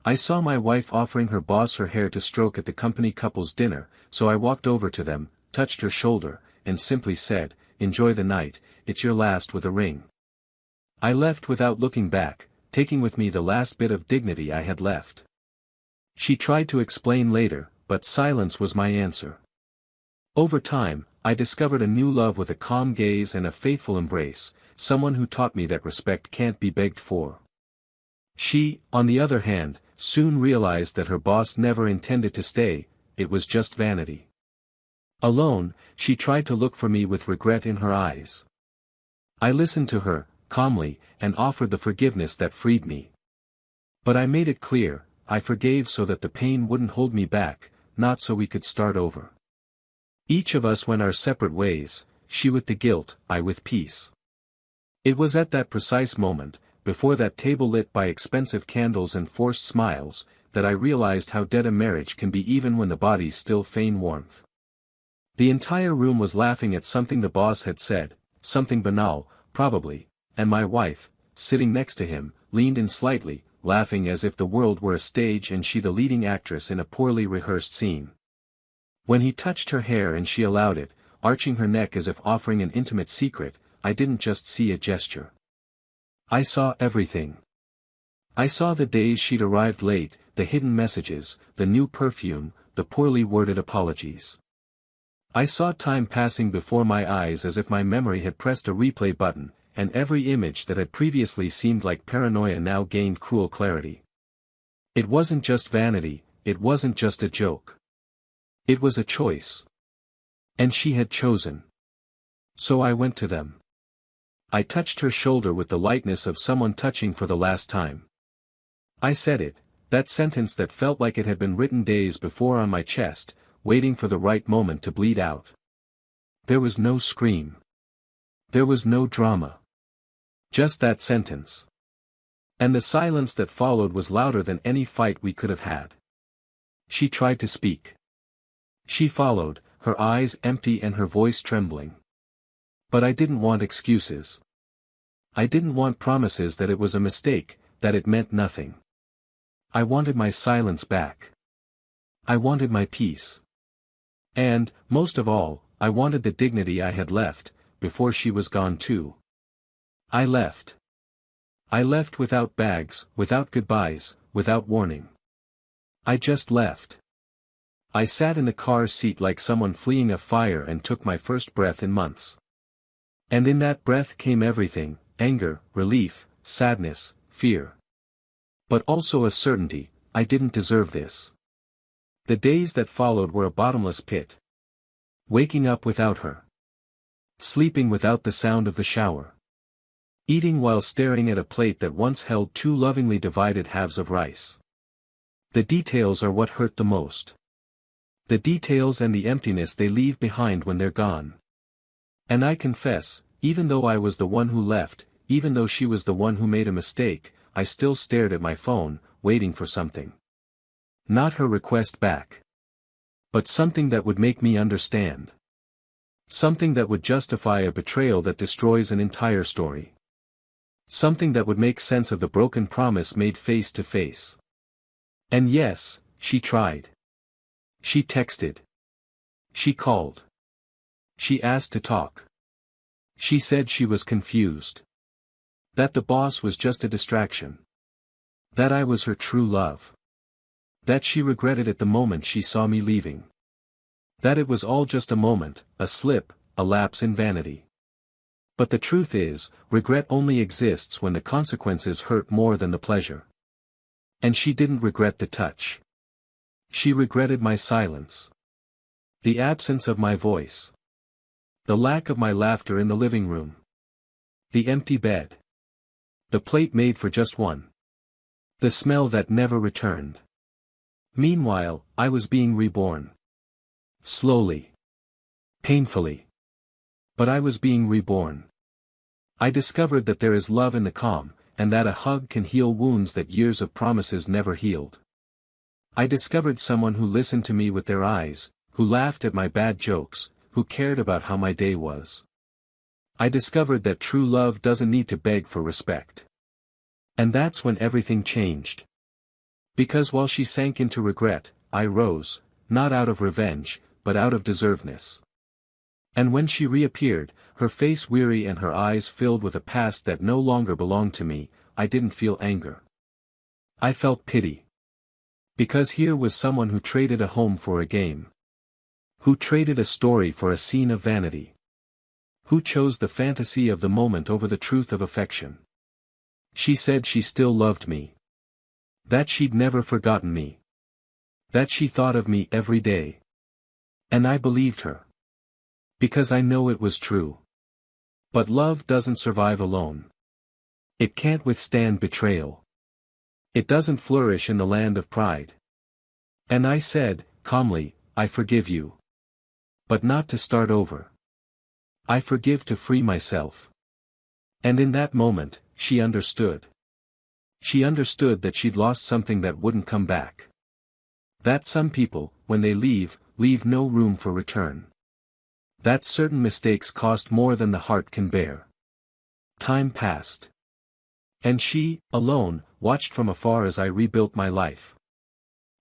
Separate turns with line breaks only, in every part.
I saw my wife offering her boss her hair to stroke at the company couple's dinner, so I walked over to them, touched her shoulder, and simply said, "Enjoy the night, it's your last with a ring." I left without looking back, taking with me the last bit of dignity I had left. She tried to explain later, but silence was my answer. Over time, I discovered a new love with a calm gaze and a faithful embrace, someone who taught me that respect can't be begged for. She, on the other hand, soon realized that her boss never intended to stay, it was just vanity. Alone, she tried to look for me with regret in her eyes. I listened to her, calmly, and offered the forgiveness that freed me. But I made it clear, I forgave so that the pain wouldn't hold me back, not so we could start over. Each of us went our separate ways, she with the guilt, I with peace. It was at that precise moment, before that table lit by expensive candles and forced smiles, that I realized how dead a marriage can be even when the bodies still feign warmth. The entire room was laughing at something the boss had said, something banal, probably, and my wife, sitting next to him, leaned in slightly, laughing as if the world were a stage and she the leading actress in a poorly rehearsed scene. When he touched her hair and she allowed it, arching her neck as if offering an intimate secret, I didn't just see a gesture. I saw everything. I saw the days she'd arrived late, the hidden messages, the new perfume, the poorly worded apologies. I saw time passing before my eyes as if my memory had pressed a replay button, and every image that had previously seemed like paranoia now gained cruel clarity. It wasn't just vanity, it wasn't just a joke. It was a choice. And she had chosen. So I went to them. I touched her shoulder with the lightness of someone touching for the last time. I said it, that sentence that felt like it had been written days before on my chest, waiting for the right moment to bleed out. There was no scream. There was no drama. Just that sentence. And the silence that followed was louder than any fight we could have had. She tried to speak. She followed, her eyes empty and her voice trembling. But I didn't want excuses. I didn't want promises that it was a mistake, that it meant nothing. I wanted my silence back. I wanted my peace. And, most of all, I wanted the dignity I had left, before she was gone too. I left. I left without bags, without goodbyes, without warning. I just left. I sat in the car seat like someone fleeing a fire and took my first breath in months. And in that breath came everything, anger, relief, sadness, fear. But also a certainty, I didn't deserve this. The days that followed were a bottomless pit. Waking up without her. Sleeping without the sound of the shower. Eating while staring at a plate that once held two lovingly divided halves of rice. The details are what hurt the most. The details and the emptiness they leave behind when they're gone. And I confess, even though I was the one who left, even though she was the one who made a mistake, I still stared at my phone, waiting for something. Not her request back. But something that would make me understand. Something that would justify a betrayal that destroys an entire story. Something that would make sense of the broken promise made face to face. And yes, she tried. She texted. She called. She asked to talk. She said she was confused. That the boss was just a distraction. That I was her true love. That she regretted it the moment she saw me leaving. That it was all just a moment, a slip, a lapse in vanity. But the truth is, regret only exists when the consequences hurt more than the pleasure. And she didn't regret the touch. She regretted my silence. The absence of my voice. The lack of my laughter in the living room. The empty bed. The plate made for just one. The smell that never returned. Meanwhile, I was being reborn. Slowly. Painfully. But I was being reborn. I discovered that there is love in the calm, and that a hug can heal wounds that years of promises never healed. I discovered someone who listened to me with their eyes, who laughed at my bad jokes, who cared about how my day was. I discovered that true love doesn't need to beg for respect. And that's when everything changed. Because while she sank into regret, I rose, not out of revenge, but out of deservedness. And when she reappeared, her face weary and her eyes filled with a past that no longer belonged to me, I didn't feel anger. I felt pity. Because here was someone who traded a home for a game. Who traded a story for a scene of vanity. Who chose the fantasy of the moment over the truth of affection. She said she still loved me. That she'd never forgotten me. That she thought of me every day. And I believed her. Because I know it was true. But love doesn't survive alone. It can't withstand betrayal. It doesn't flourish in the land of pride. And I said, calmly, I forgive you. But not to start over. I forgive to free myself. And in that moment, she understood. She understood that she'd lost something that wouldn't come back. That some people, when they leave no room for return. That certain mistakes cost more than the heart can bear. Time passed. And she, alone, watched from afar as I rebuilt my life.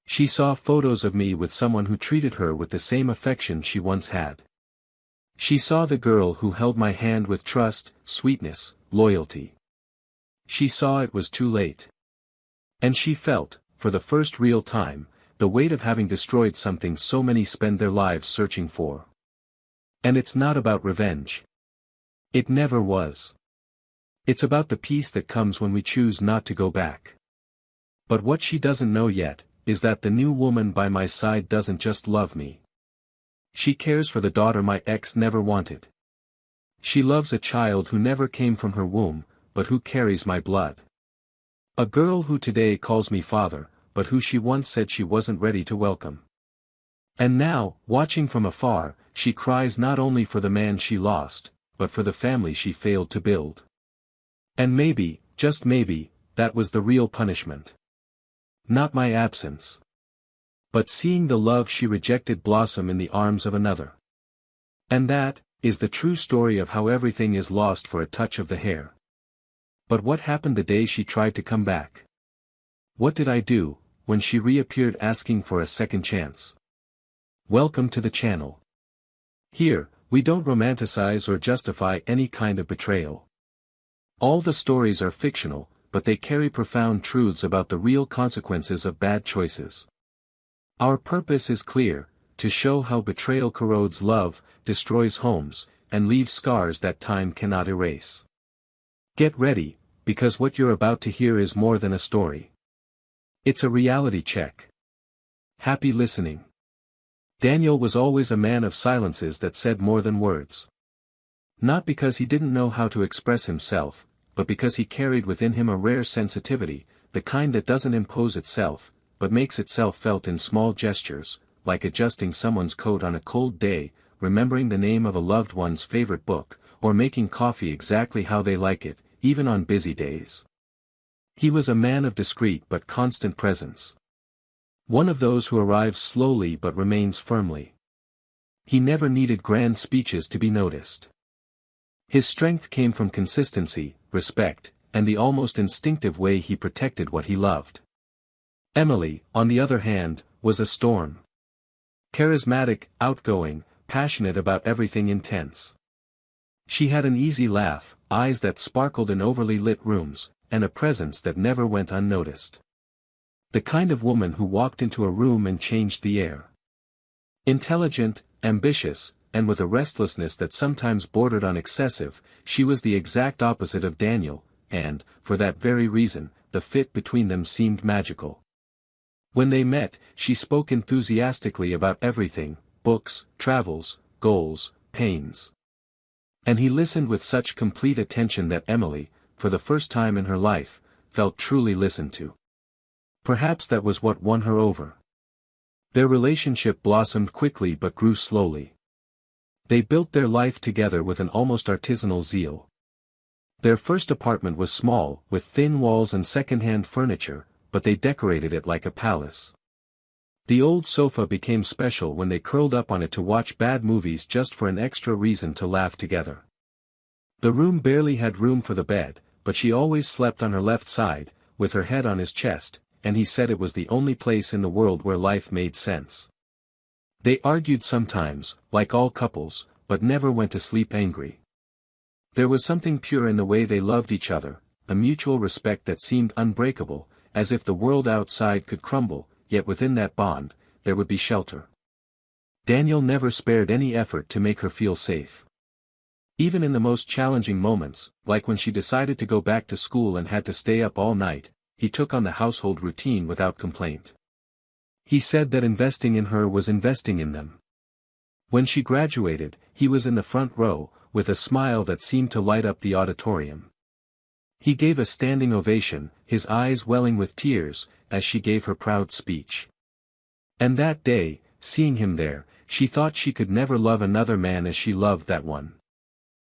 She saw photos of me with someone who treated her with the same affection she once had. She saw the girl who held my hand with trust, sweetness, loyalty. She saw it was too late. And she felt, for the first real time, the weight of having destroyed something so many spend their lives searching for. And it's not about revenge. It never was. It's about the peace that comes when we choose not to go back. But what she doesn't know yet, is that the new woman by my side doesn't just love me. She cares for the daughter my ex never wanted. She loves a child who never came from her womb, but who carries my blood. A girl who today calls me father, but who she once said she wasn't ready to welcome. And now, watching from afar, she cries not only for the man she lost, but for the family she failed to build. And maybe, just maybe, that was the real punishment. Not my absence. But seeing the love she rejected blossom in the arms of another. And that, is the true story of how everything is lost for a touch of the hair. But what happened the day she tried to come back? What did I do, when she reappeared asking for a second chance? Welcome to the channel. Here, we don't romanticize or justify any kind of betrayal. All the stories are fictional, but they carry profound truths about the real consequences of bad choices. Our purpose is clear, to show how betrayal corrodes love, destroys homes, and leaves scars that time cannot erase. Get ready, because what you're about to hear is more than a story. It's a reality check. Happy listening. Daniel was always a man of silences that said more than words. Not because he didn't know how to express himself, but because he carried within him a rare sensitivity, the kind that doesn't impose itself, but makes itself felt in small gestures, like adjusting someone's coat on a cold day, remembering the name of a loved one's favorite book, or making coffee exactly how they like it, even on busy days. He was a man of discreet but constant presence. One of those who arrives slowly but remains firmly. He never needed grand speeches to be noticed. His strength came from consistency, respect, and the almost instinctive way he protected what he loved. Emily, on the other hand, was a storm. Charismatic, outgoing, passionate about everything intense. She had an easy laugh, eyes that sparkled in overly lit rooms, and a presence that never went unnoticed. The kind of woman who walked into a room and changed the air. Intelligent, ambitious, and with a restlessness that sometimes bordered on excessive, she was the exact opposite of Daniel, and, for that very reason, the fit between them seemed magical. When they met, she spoke enthusiastically about everything, books, travels, goals, pains. And he listened with such complete attention that Emily, for the first time in her life, felt truly listened to. Perhaps that was what won her over. Their relationship blossomed quickly but grew slowly. They built their life together with an almost artisanal zeal. Their first apartment was small, with thin walls and second-hand furniture, but they decorated it like a palace. The old sofa became special when they curled up on it to watch bad movies just for an extra reason to laugh together. The room barely had room for the bed, but she always slept on her left side, with her head on his chest, and he said it was the only place in the world where life made sense. They argued sometimes, like all couples, but never went to sleep angry. There was something pure in the way they loved each other, a mutual respect that seemed unbreakable, as if the world outside could crumble, yet within that bond, there would be shelter. Daniel never spared any effort to make her feel safe. Even in the most challenging moments, like when she decided to go back to school and had to stay up all night, he took on the household routine without complaint. He said that investing in her was investing in them. When she graduated, he was in the front row, with a smile that seemed to light up the auditorium. He gave a standing ovation, his eyes welling with tears, as she gave her proud speech. And that day, seeing him there, she thought she could never love another man as she loved that one.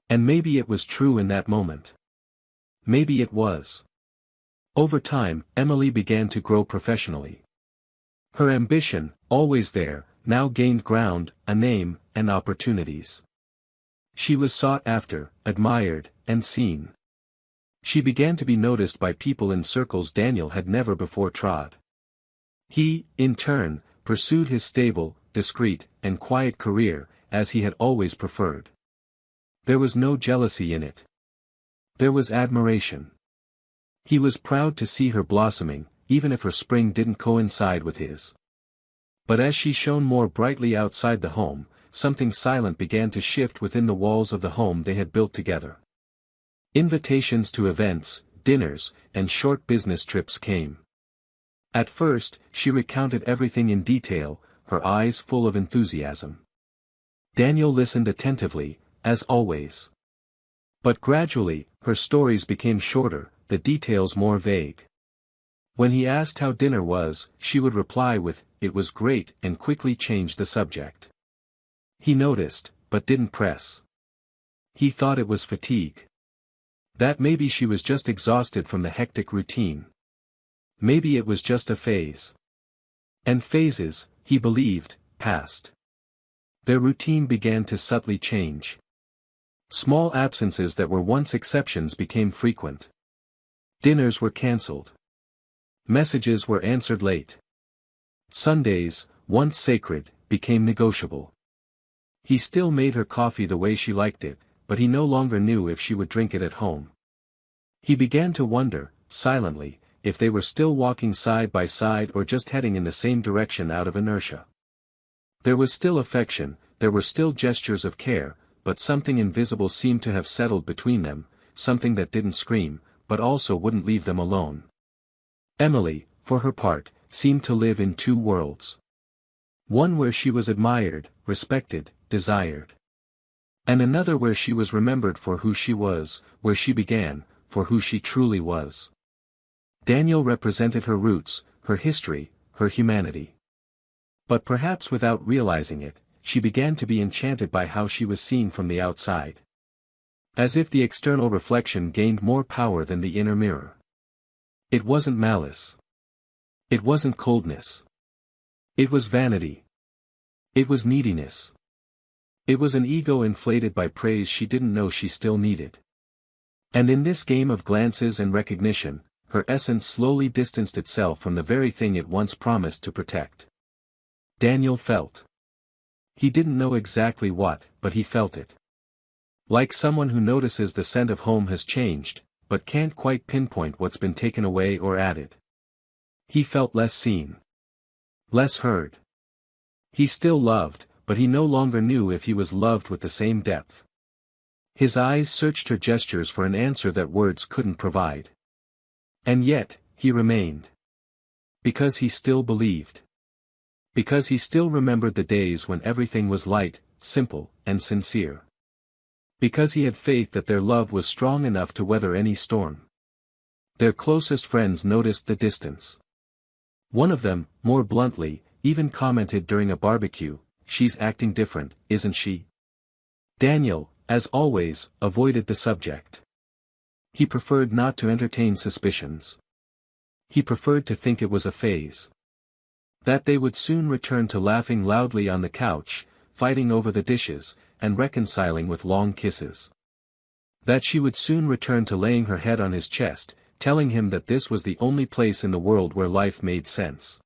And maybe it was true in that moment. Maybe it was. Over time, Emily began to grow professionally. Her ambition, always there, now gained ground, a name, and opportunities. She was sought after, admired, and seen. She began to be noticed by people in circles Daniel had never before trod. He, in turn, pursued his stable, discreet, and quiet career, as he had always preferred. There was no jealousy in it. There was admiration. He was proud to see her blossoming, even if her spring didn't coincide with his. But as she shone more brightly outside the home, something silent began to shift within the walls of the home they had built together. Invitations to events, dinners, and short business trips came. At first, she recounted everything in detail, her eyes full of enthusiasm. Daniel listened attentively, as always. But gradually, her stories became shorter, the details more vague. When he asked how dinner was, she would reply with, "It was great," and quickly change the subject. He noticed, but didn't press. He thought it was fatigue. That maybe she was just exhausted from the hectic routine. Maybe it was just a phase. And phases, he believed, passed. Their routine began to subtly change. Small absences that were once exceptions became frequent. Dinners were cancelled. Messages were answered late. Sundays, once sacred, became negotiable. He still made her coffee the way she liked it, but he no longer knew if she would drink it at home. He began to wonder, silently, if they were still walking side by side or just heading in the same direction out of inertia. There was still affection, there were still gestures of care, but something invisible seemed to have settled between them, something that didn't scream, but also wouldn't leave them alone. Emily, for her part, seemed to live in two worlds. One where she was admired, respected, desired. And another where she was remembered for who she was, where she began, for who she truly was. Daniel represented her roots, her history, her humanity. But perhaps without realizing it, she began to be enchanted by how she was seen from the outside. As if the external reflection gained more power than the inner mirror. It wasn't malice. It wasn't coldness. It was vanity. It was neediness. It was an ego inflated by praise she didn't know she still needed. And in this game of glances and recognition, her essence slowly distanced itself from the very thing it once promised to protect. Daniel felt. He didn't know exactly what, but he felt it. Like someone who notices the scent of home has changed, but can't quite pinpoint what's been taken away or added. He felt less seen. Less heard. He still loved, but he no longer knew if he was loved with the same depth. His eyes searched her gestures for an answer that words couldn't provide. And yet, he remained. Because he still believed. Because he still remembered the days when everything was light, simple, and sincere. Because he had faith that their love was strong enough to weather any storm. Their closest friends noticed the distance. One of them, more bluntly, even commented during a barbecue, "She's acting different, isn't she?" Daniel, as always, avoided the subject. He preferred not to entertain suspicions. He preferred to think it was a phase. That they would soon return to laughing loudly on the couch, fighting over the dishes, and reconciling with long kisses. That she would soon return to laying her head on his chest, telling him that this was the only place in the world where life made sense.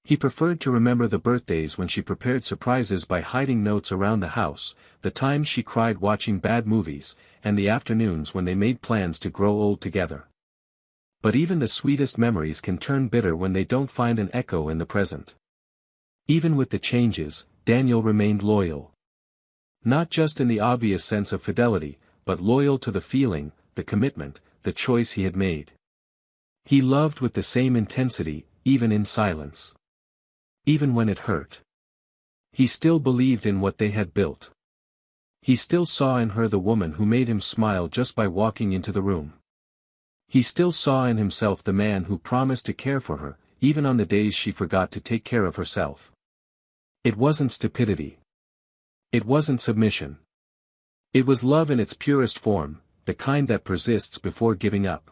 He preferred to remember the birthdays when she prepared surprises by hiding notes around the house, the times she cried watching bad movies, and the afternoons when they made plans to grow old together. But even the sweetest memories can turn bitter when they don't find an echo in the present. Even with the changes, Daniel remained loyal. Not just in the obvious sense of fidelity, but loyal to the feeling, the commitment, the choice he had made. He loved with the same intensity, even in silence. Even when it hurt. He still believed in what they had built. He still saw in her the woman who made him smile just by walking into the room. He still saw in himself the man who promised to care for her, even on the days she forgot to take care of herself. It wasn't stupidity. It wasn't submission. It was love in its purest form, the kind that persists before giving up.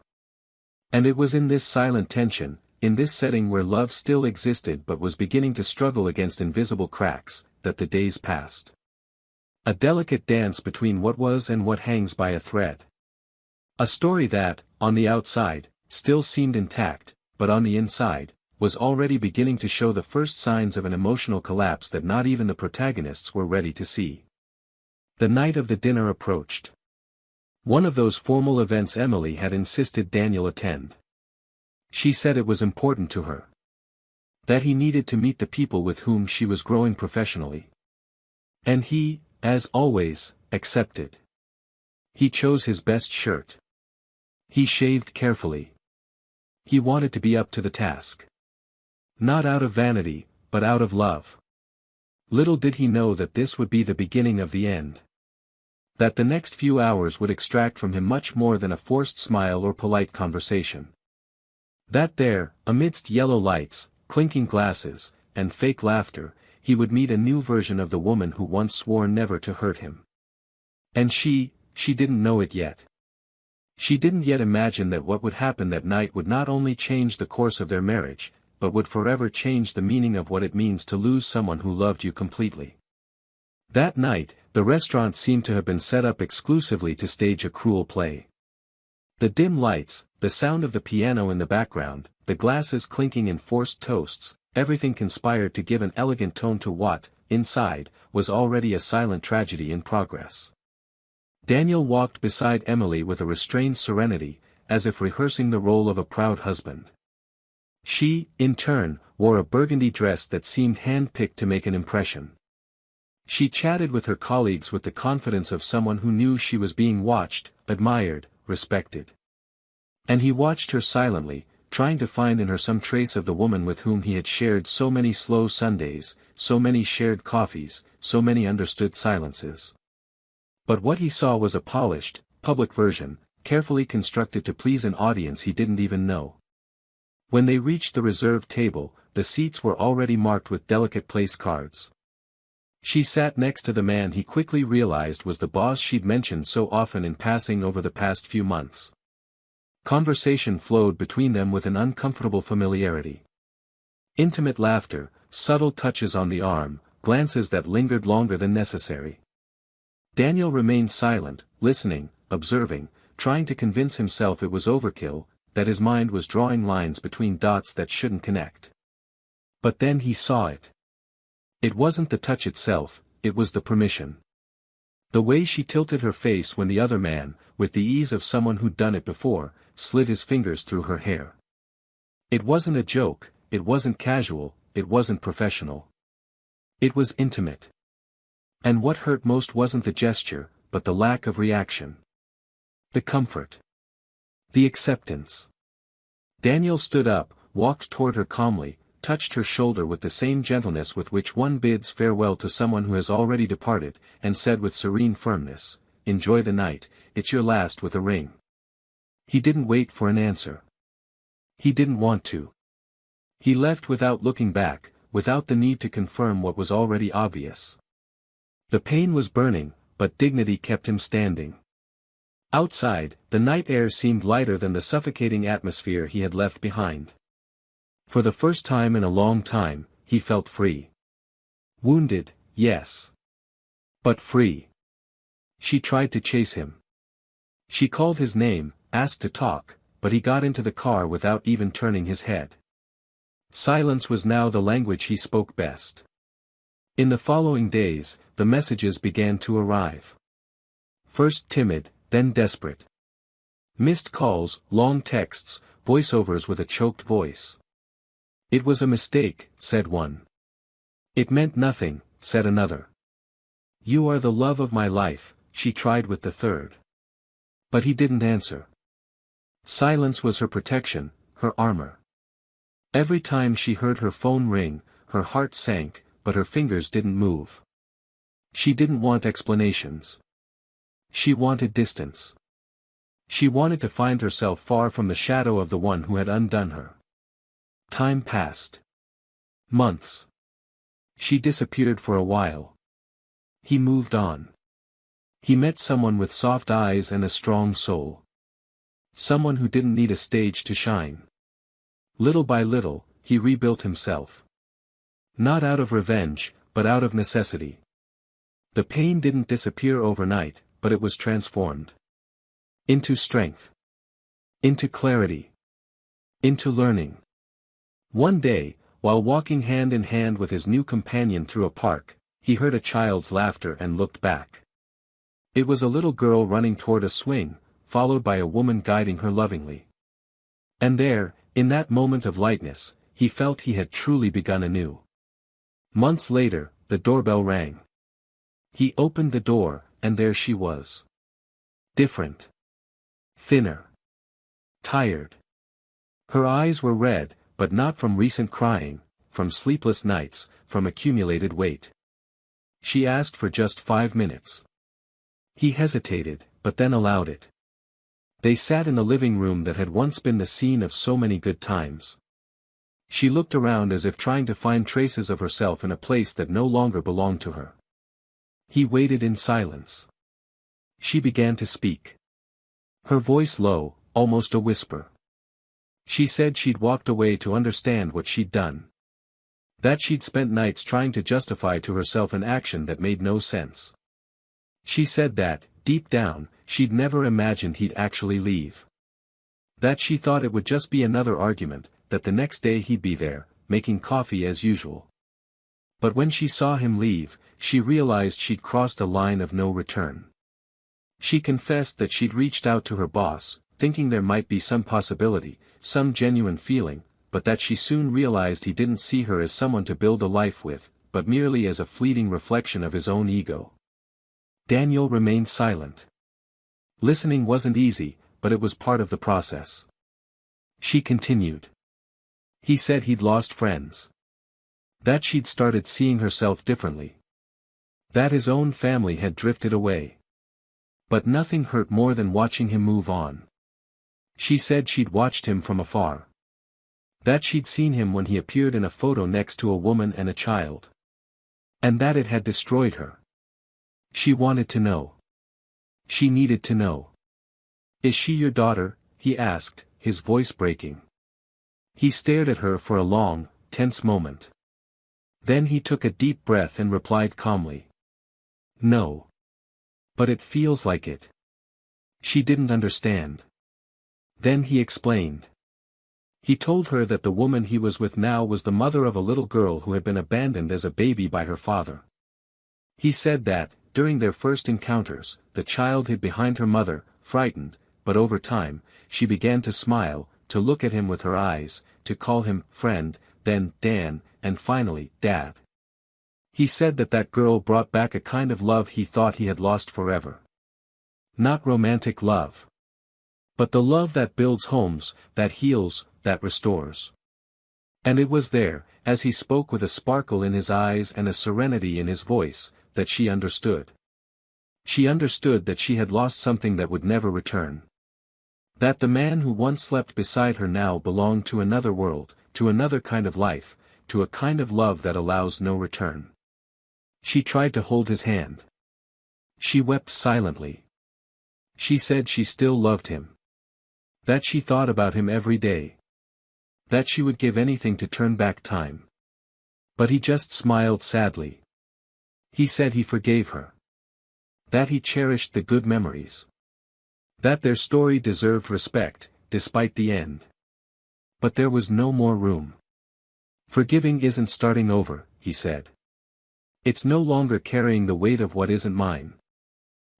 And it was in this silent tension, in this setting where love still existed but was beginning to struggle against invisible cracks, that the days passed. A delicate dance between what was and what hangs by a thread. A story that, on the outside, still seemed intact, but on the inside, was already beginning to show the first signs of an emotional collapse that not even the protagonists were ready to see. The night of the dinner approached. One of those formal events Emily had insisted Daniel attend. She said it was important to her. That he needed to meet the people with whom she was growing professionally. And he, as always, accepted. He chose his best shirt. He shaved carefully. He wanted to be up to the task. Not out of vanity, but out of love. Little did he know that this would be the beginning of the end. That the next few hours would extract from him much more than a forced smile or polite conversation. That there, amidst yellow lights, clinking glasses, and fake laughter, he would meet a new version of the woman who once swore never to hurt him. And she didn't know it yet. She didn't yet imagine that what would happen that night would not only change the course of their marriage, but would forever change the meaning of what it means to lose someone who loved you completely. That night, the restaurant seemed to have been set up exclusively to stage a cruel play. The dim lights, the sound of the piano in the background, the glasses clinking in forced toasts, everything conspired to give an elegant tone to what, inside, was already a silent tragedy in progress. Daniel walked beside Emily with a restrained serenity, as if rehearsing the role of a proud husband. She, in turn, wore a burgundy dress that seemed hand-picked to make an impression. She chatted with her colleagues with the confidence of someone who knew she was being watched, admired, respected. And he watched her silently, trying to find in her some trace of the woman with whom he had shared so many slow Sundays, so many shared coffees, so many understood silences. But what he saw was a polished, public version, carefully constructed to please an audience he didn't even know. When they reached the reserved table, the seats were already marked with delicate place cards. She sat next to the man he quickly realized was the boss she'd mentioned so often in passing over the past few months. Conversation flowed between them with an uncomfortable familiarity. Intimate laughter, subtle touches on the arm, glances that lingered longer than necessary. Daniel remained silent, listening, observing, trying to convince himself it was overkill, that his mind was drawing lines between dots that shouldn't connect. But then he saw it. It wasn't the touch itself, it was the permission. The way she tilted her face when the other man, with the ease of someone who'd done it before, slid his fingers through her hair. It wasn't a joke, it wasn't casual, it wasn't professional. It was intimate. And what hurt most wasn't the gesture, but the lack of reaction. The comfort. The acceptance. Daniel stood up, walked toward her calmly, touched her shoulder with the same gentleness with which one bids farewell to someone who has already departed, and said with serene firmness, "Enjoy the night, it's your last with a ring." He didn't wait for an answer. He didn't want to. He left without looking back, without the need to confirm what was already obvious. The pain was burning, but dignity kept him standing. Outside, the night air seemed lighter than the suffocating atmosphere he had left behind. For the first time in a long time, he felt free. Wounded, yes. But free. She tried to chase him. She called his name, asked to talk, but he got into the car without even turning his head. Silence was now the language he spoke best. In the following days, the messages began to arrive. First timid, then desperate. Missed calls, long texts, voiceovers with a choked voice. "It was a mistake," said one. "It meant nothing," said another. "You are the love of my life," she tried with the third. But he didn't answer. Silence was her protection, her armor. Every time she heard her phone ring, her heart sank, but her fingers didn't move. She didn't want explanations. She wanted distance. She wanted to find herself far from the shadow of the one who had undone her. Time passed. Months. She disappeared for a while. He moved on. He met someone with soft eyes and a strong soul. Someone who didn't need a stage to shine. Little by little, he rebuilt himself. Not out of revenge, but out of necessity. The pain didn't disappear overnight, but it was transformed. Into strength. Into clarity. Into learning. One day, while walking hand in hand with his new companion through a park, he heard a child's laughter and looked back. It was a little girl running toward a swing, followed by a woman guiding her lovingly. And there, in that moment of lightness, he felt he had truly begun anew. Months later, the doorbell rang. He opened the door, and there she was. Different. Thinner. Tired. Her eyes were red, but not from recent crying, from sleepless nights, from accumulated weight. She asked for just 5 minutes. He hesitated, but then allowed it. They sat in the living room that had once been the scene of so many good times. She looked around as if trying to find traces of herself in a place that no longer belonged to her. He waited in silence. She began to speak. Her voice low, almost a whisper. She said she'd walked away to understand what she'd done. That she'd spent nights trying to justify to herself an action that made no sense. She said that, deep down, she'd never imagined he'd actually leave. That she thought it would just be another argument, that the next day he'd be there, making coffee as usual. But when she saw him leave, she realized she'd crossed a line of no return. She confessed that she'd reached out to her boss, thinking there might be some possibility, some genuine feeling, but that she soon realized he didn't see her as someone to build a life with, but merely as a fleeting reflection of his own ego. Daniel remained silent. Listening wasn't easy, but it was part of the process. She continued. He said he'd lost friends. That she'd started seeing herself differently. That his own family had drifted away. But nothing hurt more than watching him move on. She said she'd watched him from afar. That she'd seen him when he appeared in a photo next to a woman and a child. And that it had destroyed her. She wanted to know. She needed to know. "Is she your daughter?" he asked, his voice breaking. He stared at her for a long, tense moment. Then he took a deep breath and replied calmly. "No. But it feels like it." She didn't understand. Then he explained. He told her that the woman he was with now was the mother of a little girl who had been abandoned as a baby by her father. He said that, during their first encounters, the child hid behind her mother, frightened, but over time, she began to smile, to look at him with her eyes, to call him friend, then Dan, and finally, Dad. He said that that girl brought back a kind of love he thought he had lost forever. Not romantic love. But the love that builds homes, that heals, that restores. And it was there, as he spoke with a sparkle in his eyes and a serenity in his voice, that she understood. She understood that she had lost something that would never return. That the man who once slept beside her now belonged to another world, to another kind of life, to a kind of love that allows no return. She tried to hold his hand. She wept silently. She said she still loved him. That she thought about him every day. That she would give anything to turn back time. But he just smiled sadly. He said he forgave her. That he cherished the good memories. That their story deserved respect, despite the end. But there was no more room. Forgiving isn't starting over, he said. It's no longer carrying the weight of what isn't mine.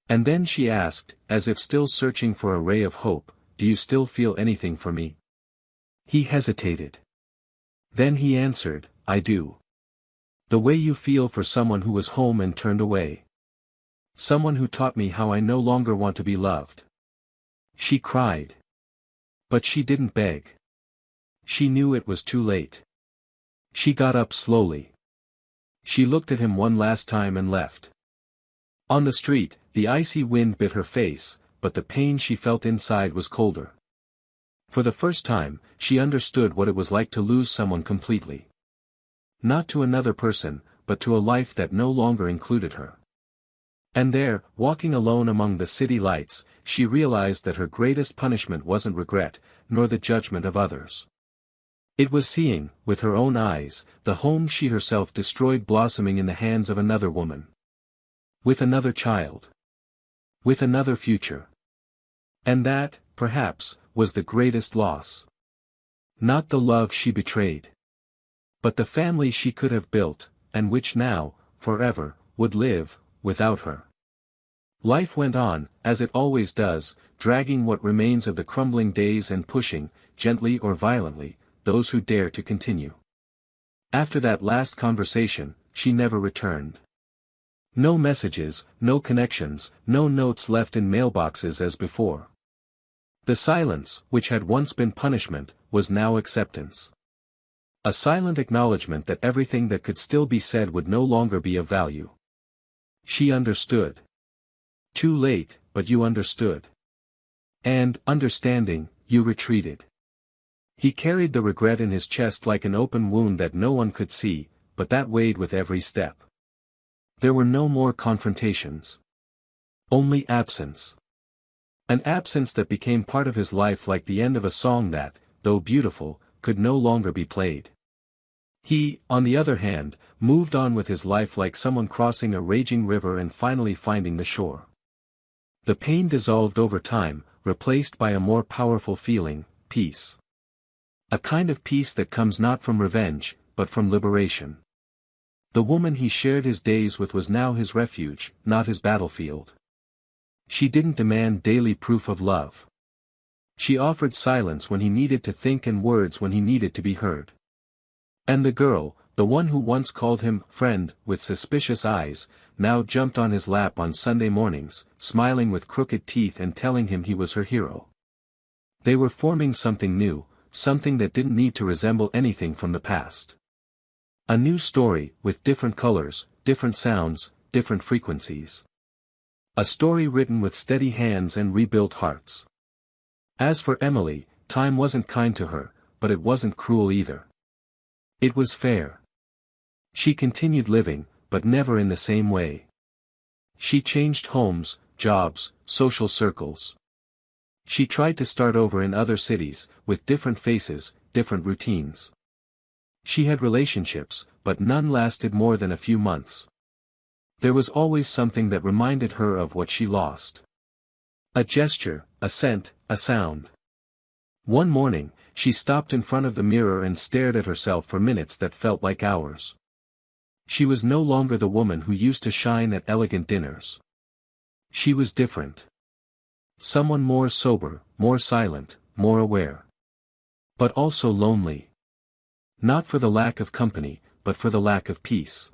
And then she asked, as if still searching for a ray of hope, do you still feel anything for me? He hesitated. Then he answered, I do. The way you feel for someone who was home and turned away. Someone who taught me how I no longer want to be loved. She cried. But she didn't beg. She knew it was too late. She got up slowly. She looked at him one last time and left. On the street, the icy wind bit her face, but the pain she felt inside was colder. For the first time, she understood what it was like to lose someone completely. Not to another person, but to a life that no longer included her. And there, walking alone among the city lights, she realized that her greatest punishment wasn't regret, nor the judgment of others. It was seeing, with her own eyes, the home she herself destroyed blossoming in the hands of another woman. With another child. With another future. And that, perhaps, was the greatest loss. Not the love she betrayed. But the family she could have built, and which now, forever, would live, without her. Life went on, as it always does, dragging what remains of the crumbling days and pushing, gently or violently, those who dare to continue. After that last conversation, she never returned. No messages, no connections, no notes left in mailboxes as before. The silence, which had once been punishment, was now acceptance. A silent acknowledgement that everything that could still be said would no longer be of value. She understood. Too late, but you understood. And, understanding, you retreated. He carried the regret in his chest like an open wound that no one could see, but that weighed with every step. There were no more confrontations. Only absence. An absence that became part of his life like the end of a song that, though beautiful, could no longer be played. He, on the other hand, moved on with his life like someone crossing a raging river and finally finding the shore. The pain dissolved over time, replaced by a more powerful feeling, peace. A kind of peace that comes not from revenge, but from liberation. The woman he shared his days with was now his refuge, not his battlefield. She didn't demand daily proof of love. She offered silence when he needed to think and words when he needed to be heard. And the girl, the one who once called him friend with suspicious eyes, now jumped on his lap on Sunday mornings, smiling with crooked teeth and telling him he was her hero. They were forming something new, something that didn't need to resemble anything from the past. A new story, with different colors, different sounds, different frequencies. A story written with steady hands and rebuilt hearts. As for Emily, time wasn't kind to her, but it wasn't cruel either. It was fair. She continued living, but never in the same way. She changed homes, jobs, social circles. She tried to start over in other cities, with different faces, different routines. She had relationships, but none lasted more than a few months. There was always something that reminded her of what she lost. A gesture, a scent, a sound. One morning, she stopped in front of the mirror and stared at herself for minutes that felt like hours. She was no longer the woman who used to shine at elegant dinners. She was different. Someone more sober, more silent, more aware. But also lonely. Not for the lack of company, but for the lack of peace.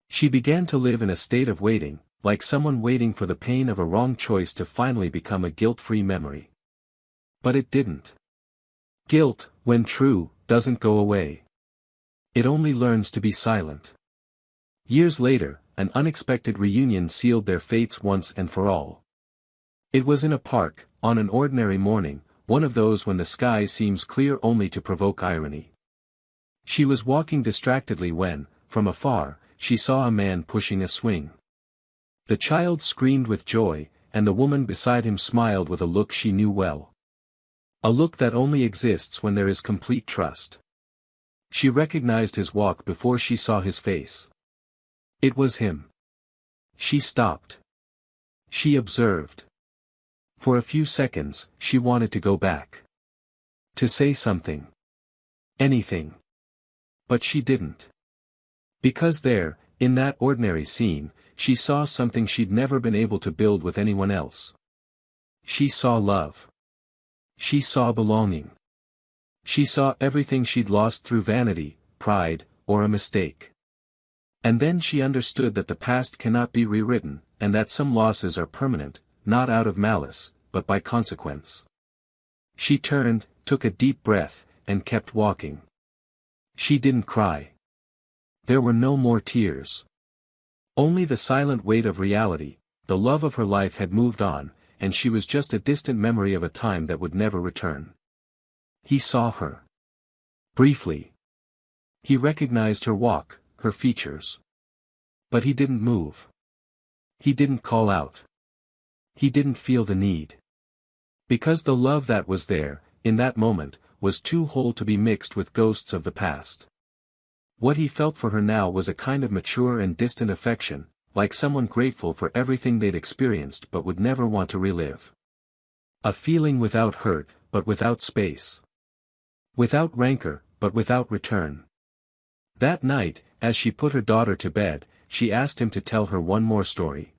She began to live in a state of waiting, like someone waiting for the pain of a wrong choice to finally become a guilt-free memory. But it didn't. Guilt, when true, doesn't go away. It only learns to be silent. Years later, an unexpected reunion sealed their fates once and for all. It was in a park, on an ordinary morning, one of those when the sky seems clear only to provoke irony. She was walking distractedly when, from afar, she saw a man pushing a swing. The child screamed with joy, and the woman beside him smiled with a look she knew well. A look that only exists when there is complete trust. She recognized his walk before she saw his face. It was him. She stopped. She observed. For a few seconds, she wanted to go back. To say something. Anything. But she didn't. Because there, in that ordinary scene, she saw something she'd never been able to build with anyone else. She saw love. She saw belonging. She saw everything she'd lost through vanity, pride, or a mistake. And then she understood that the past cannot be rewritten, and that some losses are permanent, not out of malice, but by consequence. She turned, took a deep breath, and kept walking. She didn't cry. There were no more tears. Only the silent weight of reality. The love of her life had moved on, and she was just a distant memory of a time that would never return. He saw her. Briefly. He recognized her walk, her features. But he didn't move. He didn't call out. He didn't feel the need. Because the love that was there, in that moment, was too whole to be mixed with ghosts of the past. What he felt for her now was a kind of mature and distant affection, like someone grateful for everything they'd experienced but would never want to relive. A feeling without hurt, but without space. Without rancor, but without return. That night, as she put her daughter to bed, she asked him to tell her one more story.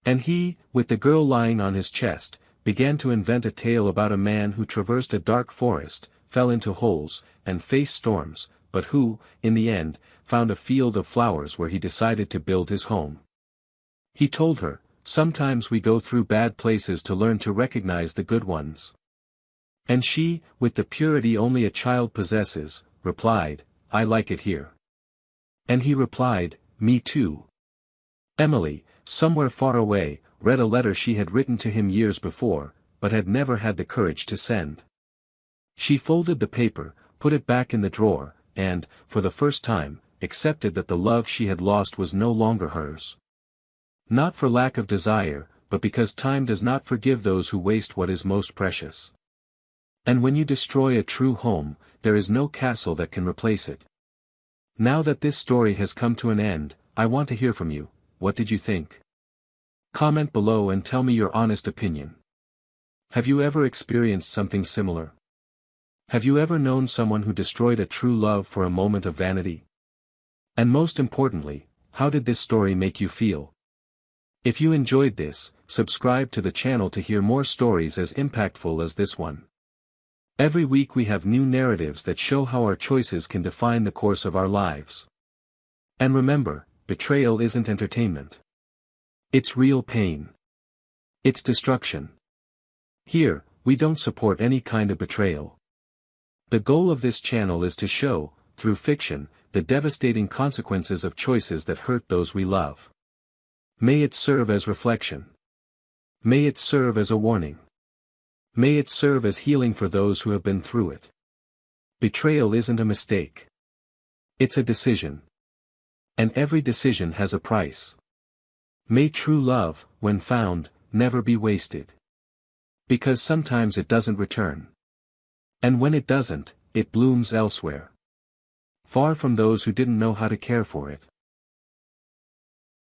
And he, with the girl lying on his chest, began to invent a tale about a man who traversed a dark forest, fell into holes, and faced storms, but who, in the end, found a field of flowers where he decided to build his home. He told her, "Sometimes we go through bad places to learn to recognize the good ones." And she, with the purity only a child possesses, replied, "I like it here." And he replied, "Me too." Emily, somewhere far away, read a letter she had written to him years before, but had never had the courage to send. She folded the paper, put it back in the drawer, and, for the first time, accepted that the love she had lost was no longer hers. Not for lack of desire, but because time does not forgive those who waste what is most precious. And when you destroy a true home, there is no castle that can replace it. Now that this story has come to an end, I want to hear from you. What did you think? Comment below and tell me your honest opinion. Have you ever experienced something similar? Have you ever known someone who destroyed a true love for a moment of vanity? And most importantly, how did this story make you feel? If you enjoyed this, subscribe to the channel to hear more stories as impactful as this one. Every week we have new narratives that show how our choices can define the course of our lives. And remember, betrayal isn't entertainment. It's real pain. It's destruction. Here, we don't support any kind of betrayal. The goal of this channel is to show, through fiction, the devastating consequences of choices that hurt those we love. May it serve as reflection. May it serve as a warning. May it serve as healing for those who have been through it. Betrayal isn't a mistake. It's a decision. And every decision has a price. May true love, when found, never be wasted. Because sometimes it doesn't return. And when it doesn't, it blooms elsewhere. Far from those who didn't know how to care for it.